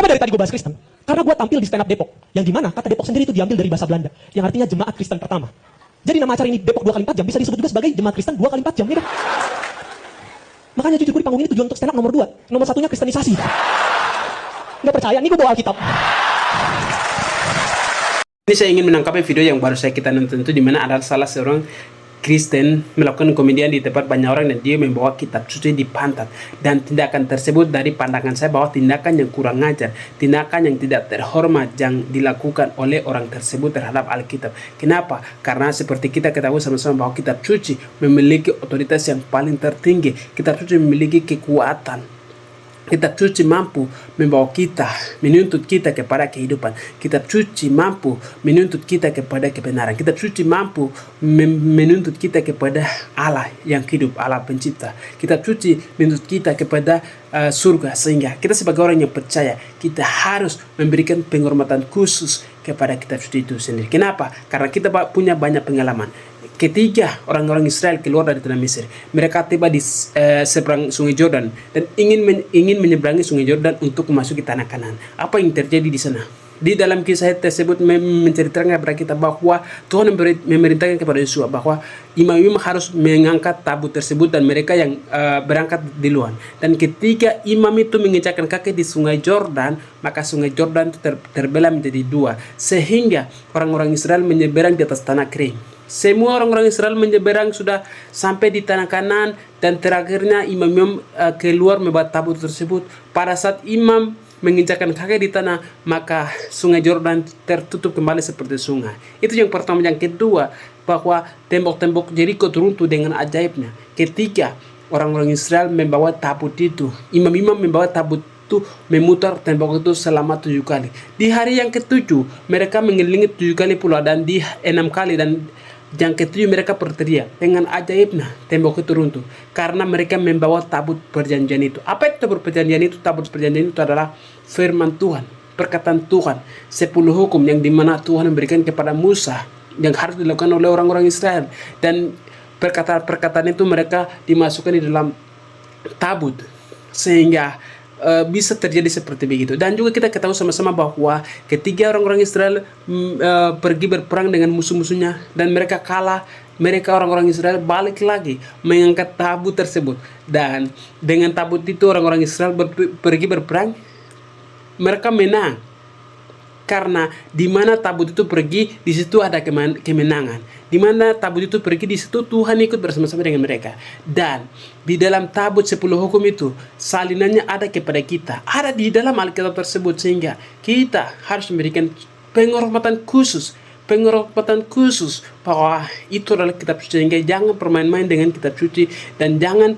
Kenapa dari tadi gue bahas Kristen? Karena gue tampil di stand up Depok, yang dimana kata Depok sendiri itu diambil dari bahasa Belanda, yang artinya jemaat Kristen pertama. Jadi nama acara ini Depok 2 kali 4 jam bisa disebut juga sebagai jemaat Kristen 2 kali 4 jam, ya kan? Makanya jujur gue di panggung ini tujuan untuk stand up nomor 2, nomor satunya kristenisasi. Nggak percaya, nih gue bawa Alkitab. Ini saya ingin menangkap video yang baru saya kita nonton itu, dimana ada salah seorang Kristen melakukan komedian di tempat banyak orang dan dia membawa kitab suci di pantat, dan tindakan tersebut dari pandangan saya bahwa tindakan yang kurang ajar, tindakan yang tidak terhormat yang dilakukan oleh orang tersebut terhadap Alkitab. Kenapa? Karena seperti kita ketahui sama-sama bahwa kitab suci memiliki otoritas yang paling tertinggi. Kitab suci memiliki kekuatan. Kitab suci mampu membawa kita, menuntut kita kepada kehidupan. Kitab suci mampu menuntut kita kepada kebenaran. Kitab suci mampu menuntut kita kepada Allah yang hidup, Allah pencipta. Kitab suci menuntut kita kepada surga. Sehingga kita sebagai orang yang percaya, kita harus memberikan penghormatan khusus kepada kitab suci itu sendiri. Kenapa? Karena kita punya banyak pengalaman. Ketika orang-orang Israel keluar dari tanah Mesir, mereka tiba di seberang Sungai Yordan dan ingin menyeberangi Sungai Yordan untuk memasuki tanah Kanaan. Apa yang terjadi di sana? Di dalam kisah tersebut menceritakan kepada kita bahwa Tuhan memerintahkan kepada Yosua bahwa imam-imam harus mengangkat tabut tersebut dan mereka yang berangkat duluan. Dan ketika imam itu menginjakkan kaki di Sungai Yordan, maka Sungai Yordan itu terbelah menjadi dua, sehingga orang-orang Israel menyeberang di atas tanah kering. Semua orang-orang Israel menyeberang sudah sampai di tanah Kanaan, dan terakhirnya imam-imam keluar membawa tabut tersebut. Pada saat imam menginjakkan kaki di tanah, maka Sungai Yordan tertutup kembali seperti sungai. Itu yang pertama. Yang kedua, bahwa tembok-tembok Yeriko runtuh dengan ajaibnya ketika orang-orang Israel membawa tabut itu. Imam-imam membawa tabut itu memutar tembok itu selama 7 kali. Di hari yang ke-7 mereka mengelilingi 7 kali pula, dan di 6 kali dan yang ke-7 mereka berteriak. Dengan ajaibnya tembok itu runtuh karena mereka membawa tabut perjanjian itu. Apa itu tabut perjanjian itu? Tabut perjanjian itu adalah firman Tuhan, perkataan Tuhan, 10 hukum yang dimana Tuhan memberikan kepada Musa yang harus dilakukan oleh orang-orang Israel. Dan perkataan-perkataan itu mereka dimasukkan di dalam tabut, sehingga bisa terjadi seperti begitu. Dan juga kita ketahui sama-sama bahwa ketika orang-orang Israel pergi berperang dengan musuh-musuhnya dan mereka kalah, mereka orang-orang Israel balik lagi mengangkat tabut tersebut, dan dengan tabut itu orang-orang Israel pergi berperang, mereka menang. Karena di mana tabut itu pergi, di situ ada kemenangan. Di mana tabut itu pergi, di situ Tuhan ikut bersama-sama dengan mereka. Dan di dalam tabut 10 hukum itu, salinannya ada kepada kita, ada di dalam Alkitab tersebut, sehingga kita harus memberikan penghormatan khusus bahwa itu adalah kitab suci. Sehingga jangan bermain-main dengan kitab suci, dan jangan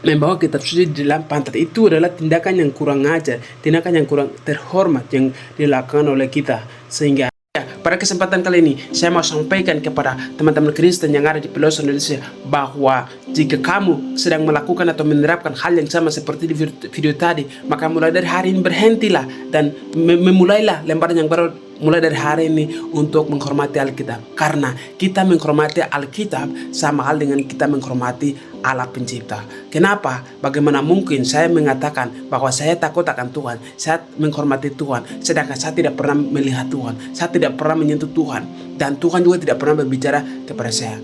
membawa kitab suci di dalam pantat. Itu adalah tindakan yang kurang ajar, tindakan yang kurang terhormat yang dilakukan oleh kita. Sehingga pada kesempatan kali ini saya mau sampaikan kepada teman-teman Kristen yang ada di pelosok Indonesia bahwa jika kamu sedang melakukan atau menerapkan hal yang sama seperti di video tadi, maka mulai dari hari ini berhentilah dan memulailah lembaran yang baru mulai dari hari ini untuk menghormati Alkitab. Karena kita menghormati Alkitab sama hal dengan kita menghormati Allah pencipta. Kenapa? Bagaimana mungkin saya mengatakan bahwa saya takut akan Tuhan, saya menghormati Tuhan, sedangkan saya tidak pernah melihat Tuhan, saya tidak pernah menyentuh Tuhan, dan Tuhan juga tidak pernah berbicara kepada saya.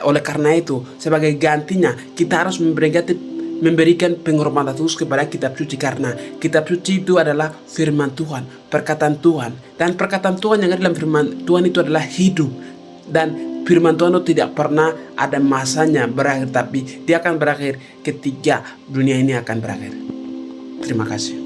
Oleh karena itu, sebagai gantinya kita harus memberikan penghormatan khusus kepada kitab suci, karena kitab suci itu adalah firman Tuhan, perkataan Tuhan, dan perkataan Tuhan yang ada dalam firman Tuhan itu adalah hidup. Dan firman Tuhan itu tidak pernah ada masanya berakhir, tapi dia akan berakhir ketika dunia ini akan berakhir. Terima kasih.